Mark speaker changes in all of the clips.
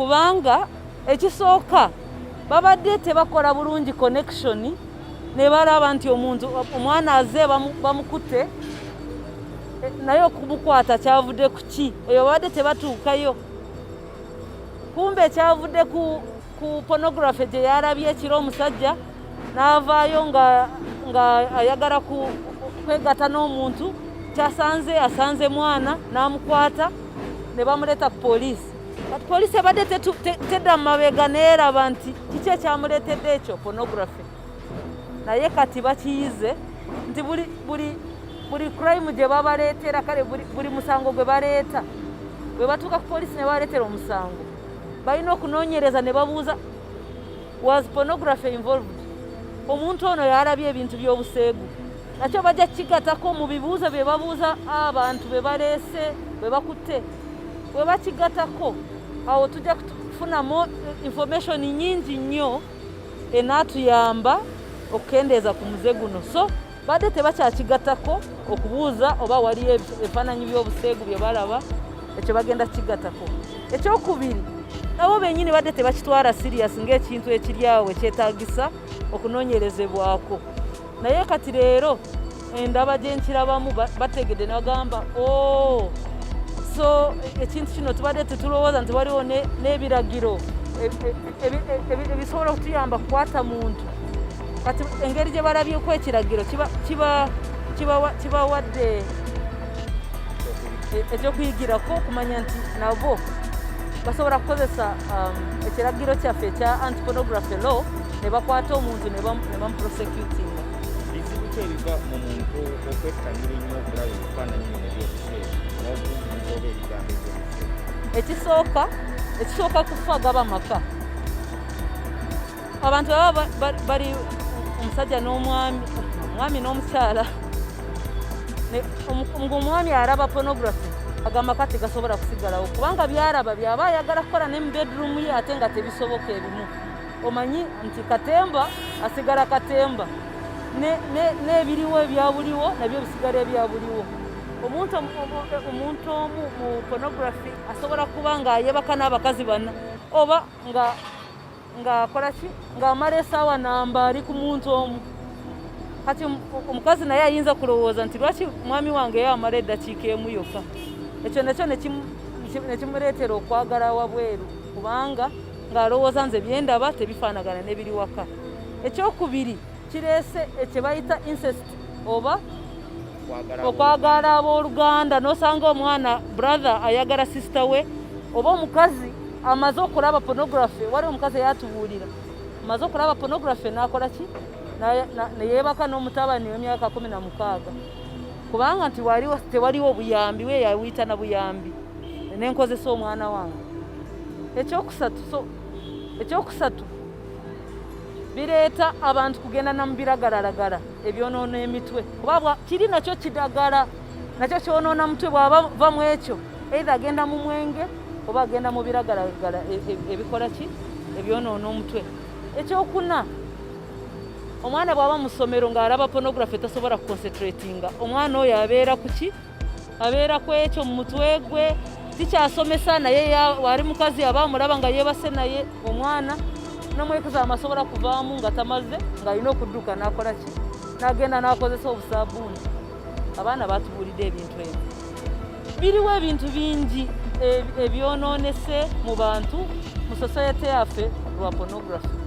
Speaker 1: kubanga ekisooka babadde tebakola bulungi connection ne balaba nti omwana azze bamukutte naye okumukwata kyavudde ku ki eyo babadde tebatuukayo kumbe kyavudde ku pornography gye yalabye ekiro omusajja n'avaayo nga ayagala kwegatta n'omuntu asanze mwana n'amukwata ne bamuleeta ku poliisi kati poliisi ebadde tedda mu mabega neeraba nti kiki ekyamuleetedde ekyo pornography naye kati bakiyize nti buli crime gye babaleetera kale buli musango gwe baleeta bwe batuuka ku poliisi ne baleetera omusango balina okunoonyereza ne babuuza was pornography involved omuntu ono yalabye ebintu by'obuseegu nakyo bajja kigatako mu bibuuzo bye babuuza abantu be baleese bwe bakutte bwe bakigatako awo tujja kufunamu information nyingi nnyo enaatuyamba okukendeeza ku muze guno so badde tebakyakigatako okubuuza oba waliyo ebifaananyi by'obuseegu bye balaba ekyo bagenda kigatako ekyokubiri nabo bennyini badde tebakitwala serious ng'ekintu ekiri awo ekyetaagisa okunoonyerezebwako naye kati leero endaba gye nkirabamu bategedde nagamba so ekintu kino tubadde tetulowooza nti waliwo n'ebiragiro ebisobola okutuyamba kukwata muntu kati engeri gye balabyeko ekiragiro kibawadde ekyokuyigirako okumanya nti nabo basobola kukozesa ekiragiro kyaffe ekya anti-pornography law ne bakwata omuntu ne bamuprosecutinga
Speaker 2: bizibu ki ebiva mu muntu okwettanira ennyo okulaba ebifaananyi bino ebyobuseegu n'obuuza oba ebigambo ebyobuseegu
Speaker 1: ekisooka kufa gaba maka abantu baba bali omusajja n'omwami n'omukyala ng'omwami araba pornography agamaka tegasobola kusigalawo kubanga byalaba byaba ayagala kukola ne mu bedroom ye ate nga tebisoboka ebimu omanyi nti katemba asigala katemba n'ebiriwo ebyabuliwo nabyo bisigala ebyabuliwo omuntu omu mu pornography asobola kuba ng'ayebaka n'abakazi banna oba ng'akola ki ng'amala essaawa namba ali ku muntu omu kati omukazi naye ayinza kulowooza nti lwaki mwami wange ye amala eddakiika emu yokka ekyo nakyo ne kimuleetera okwagala wabweru kubanga ng'alowooza nze byendaba tebifaanagana n'ebiri waka ekyokubiri kireese ekye bayita incest oba okwagala abooluganda n'osanga omwana brother ayagala sister we oba omukazi amaze okulaba pornography wali omukazi eyatubuulira amaze okulaba pornography n'akola ki neyeebaka n'omutabani w'emyaka 16 kubanga nti tewaliwo obuyambi we yawuyita na buyambi nenkozesa omwana wange ekyokusatu bireeta abantu kugenda na mubiragalalagala ebyonoona emitwe kuba kiri nakyo kidagala nakyo kyonoona mutwe bw'ava mu ekyo either agenda mu mwenge oba agenda mu biragalagala ebikola ki ebyonoona omutwe ekyokuna omwana bw'aba mu ssomero ng'alaba pornography tasobola kuconcentratinga omwana oyo abeera ku ki abeera ku ekyo mu mutwe gwe tikyasomesa naye wali mukazi aba amulaba nga yeebase naye omwana n'omwekuza amasobola kuvaamu nga tamaze ng'alina okudduka n'akola ki n'agenda n'akozesa obusaabuuni abaana batubuulidde ebintu ebyo biriwo ebintu bingi ebyonoonese mu bantu mu society yaffe lwa pornography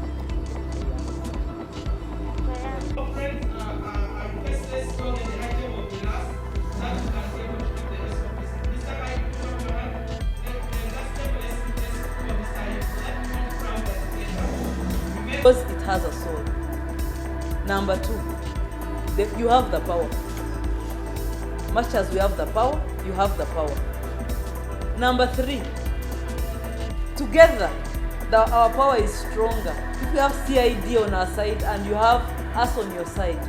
Speaker 1: because it has a soul. Number 2, you have the power. Much as we have the power, you have the power. Number 3, together our power is stronger. If you have CID on our side and you have us on your side,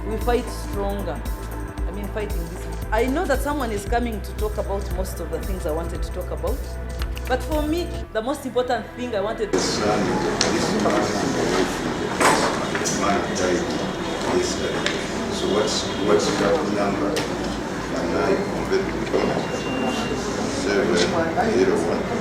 Speaker 1: we fight stronger. I mean, fighting this. I know that someone is coming to talk about most of the things I wanted to talk about. But for me, the most important thing I wanted to
Speaker 3: this man died yesterday. So what's that number? And I convert 701.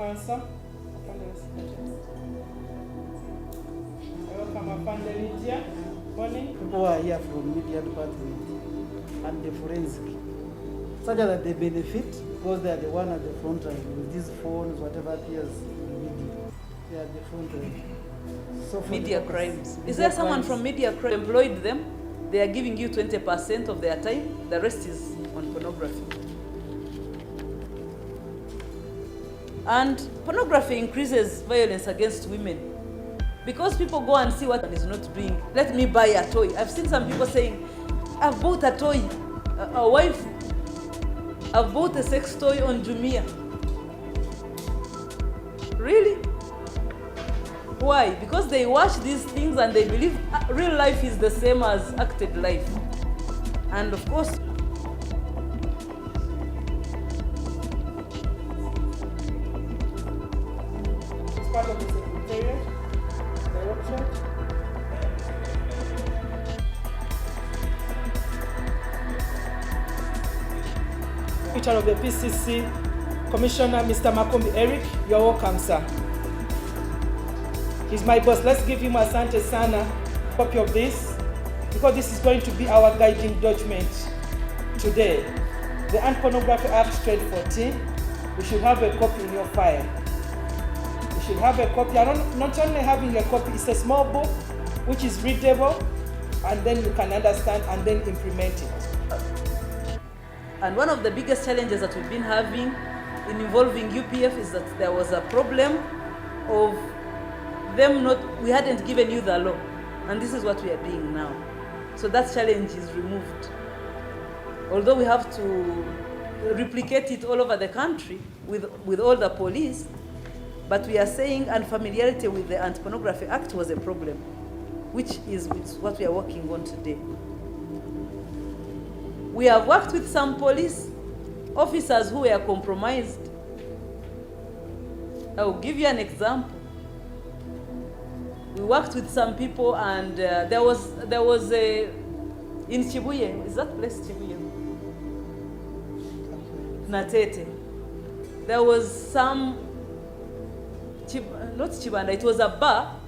Speaker 4: Council. Welcome, Afande Lydia. Morning.
Speaker 5: People are here from media department and the forensic, such that they benefit because they are the one at the front line with these phones, whatever appears in the media. They are the front line. So
Speaker 1: Media crimes. Is there someone from media crime employed them? They are giving you 20% of their time. The rest is on pornography. And pornography increases violence against women. Because people go and see what one is not doing. Let me buy a toy. I've seen some people saying, I've bought a toy. A wife, I've bought a sex toy on Jumia. Really? Why? Because they watch these things and they believe real life is the same as acted life. And of course,
Speaker 4: It's part of the Secretariat Directorate. Picture of the PCC Commissioner, Mr. Makumbi Eric. You're welcome, sir. He's my boss. Let's give him a asante sana copy of this, because this is going to be our guiding document today. The Anti-Pornography Act 2014. We should have a copy in your file. You should have a copy. Not only having a copy, it's a small book which is readable, and then you can understand and then implement it.
Speaker 1: and one of the biggest challenges that we've been having in involving UPF is that there was a problem of them we hadn't given you the law, and this is what we are doing now. So that challenge is removed. Although we have to replicate it all over the country with all the police, but we are saying unfamiliarity with the Anti-Pornography Act was a problem, which is what we are working on today. We have worked with some police officers who were compromised. I will give you an example. We worked with some people, and there was a in Chibuye. Is that place Chibuye? Natete. There was some not Chibanda. It was a bar,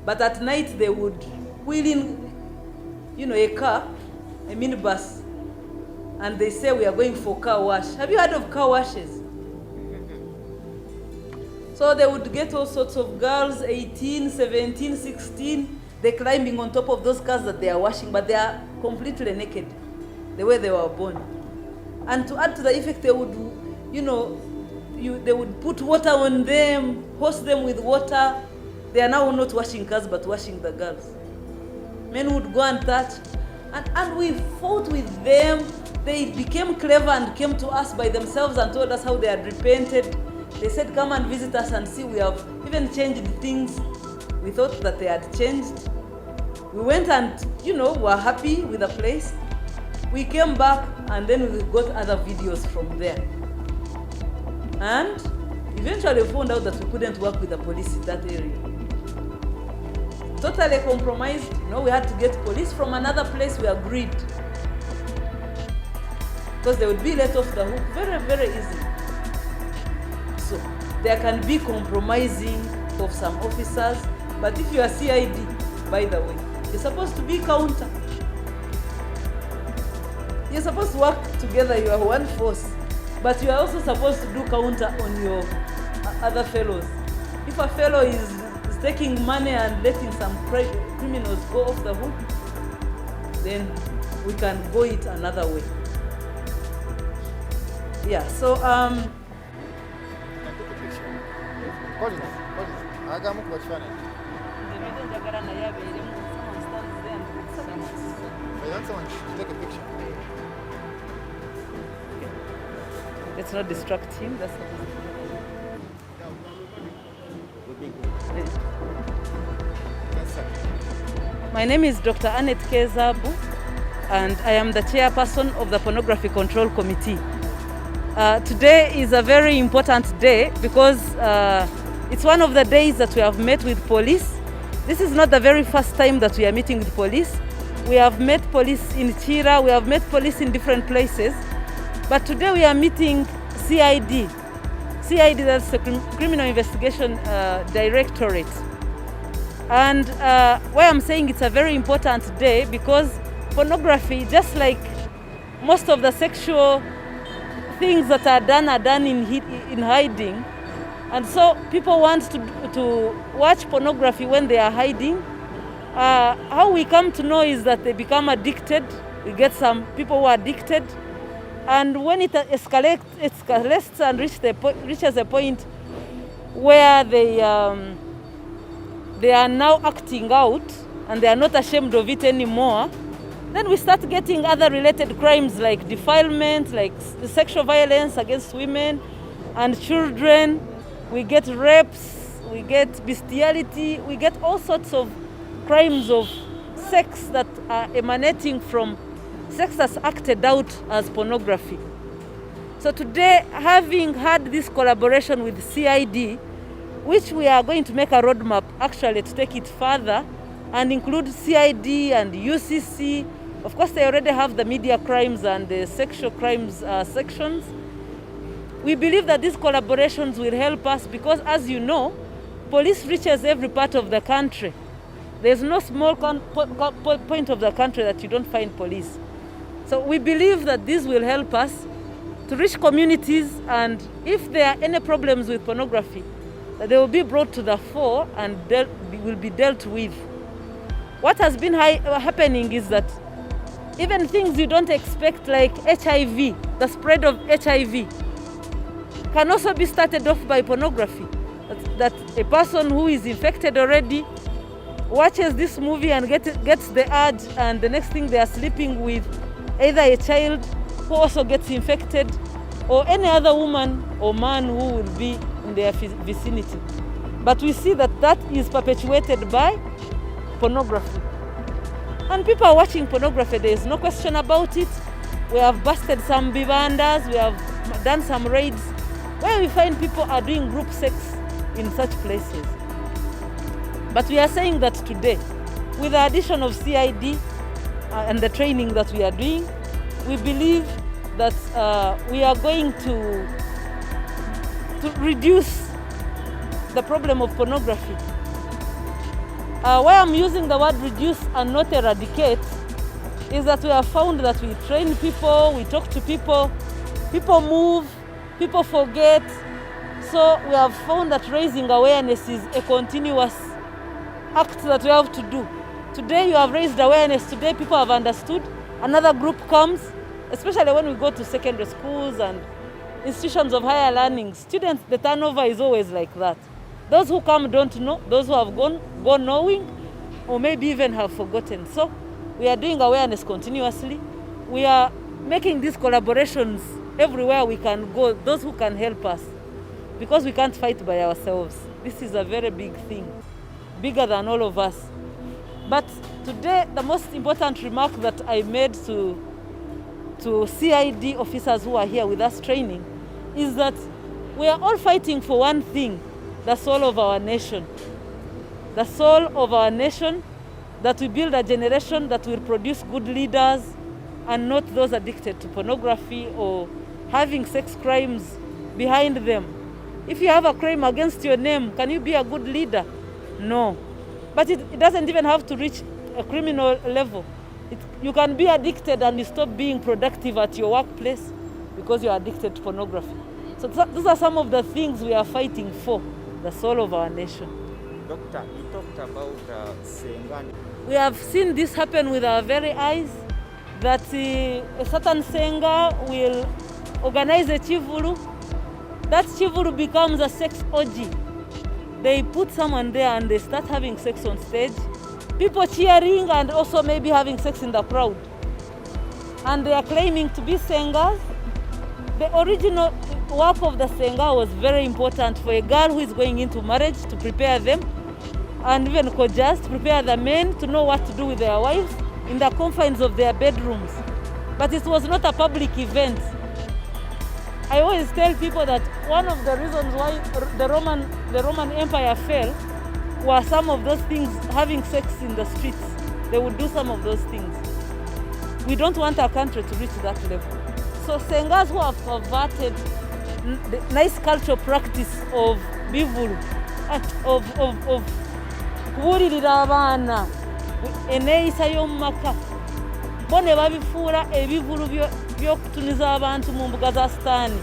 Speaker 1: but at night they would wheel in, a car, a minibus, and they say we are going for car wash. Have you heard of car washes? So they would get all sorts of girls, 18, 17, 16. They're climbing on top of those cars that they are washing, but they are completely naked, the way they were born. And to add to the effect, they would, they would put water on them, hose them with water. They are now not washing cars, but washing the girls. Men would go and touch, and we fought with them. They became clever and came to us by themselves and told us how they had repented. They said, come and visit us and see, we have even changed things. We thought that they had changed. We went and, were happy with the place. We came back and then we got other videos from there. And eventually we found out that we couldn't work with the police in that area. Totally compromised. We had to get police from another place. We agreed. Because they would be let off the hook very, very easily. So there can be compromising of some officers, but if you are CID, by the way, you're supposed to be counter. You're supposed to work together, you are one force, but you are also supposed to do counter on your other fellows. If a fellow is taking money and letting some criminals go off the hook, then we can go it another way. Yeah, so let's not distract him. That's not. My name is Dr. Annette Kezabu, and I am the chairperson of the Pornography Control Committee. Today is a very important day because it's one of the days that we have met with police. This is not the very first time that we are meeting with police. We have met police in Chira, we have met police in different places, but today we are meeting CID CID, that's the Criminal Investigation Directorate. And why I'm saying it's a very important day, because pornography, just like most of the sexual things that are done in hiding. And so people want to watch pornography when they are hiding. How we come to know is that they become addicted. We get some people who are addicted. And when it escalates and reaches a point where they are now acting out and they are not ashamed of it anymore, then we start getting other related crimes like defilement, like sexual violence against women and children. We get rapes, we get bestiality, we get all sorts of crimes of sex that are emanating from sex that's acted out as pornography. So today, having had this collaboration with CID, which we are going to make a roadmap actually to take it further and include CID and UCC. Of course, they already have the media crimes and the sexual crimes sections. We believe that these collaborations will help us because, as you know, police reaches every part of the country. There's no small point of the country that you don't find police. So we believe that this will help us to reach communities, and if there are any problems with pornography, that they will be brought to the fore and will be dealt with. What has been happening is that even things you don't expect, like HIV, the spread of HIV, can also be started off by pornography. That a person who is infected already watches this movie and gets the urge, and the next thing they are sleeping with either a child who also gets infected or any other woman or man who will be in their vicinity. But we see that that is perpetuated by pornography. And people are watching pornography, there is no question about it. We have busted some vivandas, we have done some raids where we find people are doing group sex in such places. But we are saying that today, with the addition of CID and the training that we are doing, we believe that we are going to reduce the problem of pornography. Why I'm using the word reduce and not eradicate is that we have found that we train people, we talk to people, people move, people forget. So we have found that raising awareness is a continuous act that we have to do. Today you have raised awareness, today people have understood. Another group comes, especially when we go to secondary schools and institutions of higher learning. Students, the turnover is always like that. Those who come don't know, those who have gone knowing, or maybe even have forgotten. So we are doing awareness continuously. We are making these collaborations everywhere we can go, those who can help us, because we can't fight by ourselves. This is a very big thing, bigger than all of us. But today, the most important remark that I made to CID officers who are here with us training is that we are all fighting for one thing, the soul of our nation. The soul of our nation, that we build a generation that will produce good leaders and not those addicted to pornography or having sex crimes behind them. If you have a crime against your name, can you be a good leader? No. But it doesn't even have to reach a criminal level. You can be addicted and you stop being productive at your workplace because you're addicted to pornography. So those are some of the things we are fighting for, the soul of our nation.
Speaker 2: Doctor, you talked about Ssenga.
Speaker 1: We have seen this happen with our very eyes, that a certain Ssenga will organize a chivulu. That chivulu becomes a sex orgy. They put someone there and they start having sex on stage. People cheering and also maybe having sex in the crowd. And they are claiming to be Ssengas. The original work of the Ssenga was very important for a girl who is going into marriage, to prepare them, and even Kojjas to prepare the men to know what to do with their wives in the confines of their bedrooms. But it was not a public event. I always tell people that one of the reasons why the Roman Empire fell were some of those things, having sex in the streets. They would do some of those things. We don't want our country to reach that level. So Ssengas who have perverted nice cultural practice of bivulu, of kubuulirira abaana eneeyisa y'omu maka bo ne babifuula ebivulu by'okutuniza abantu mu mbuga za sitaani.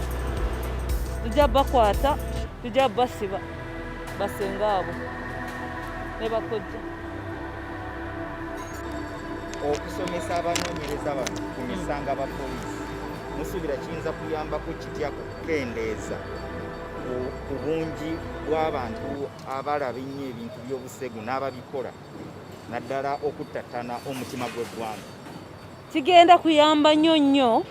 Speaker 1: Tujja bakwata, tujja basiba basenga abo ne bakojja.
Speaker 2: Okusomesa abanoonyereza bano ku misanga abapoliisi musuubira kiyinza kuyambako kitya ku kukendeeza ku bungi bw'abantu abalaba ennyo ebintu by'obusegu n'ababikola naddala okuttattana omutima gw'eggwanga?
Speaker 1: Kigenda kuyamba nnyo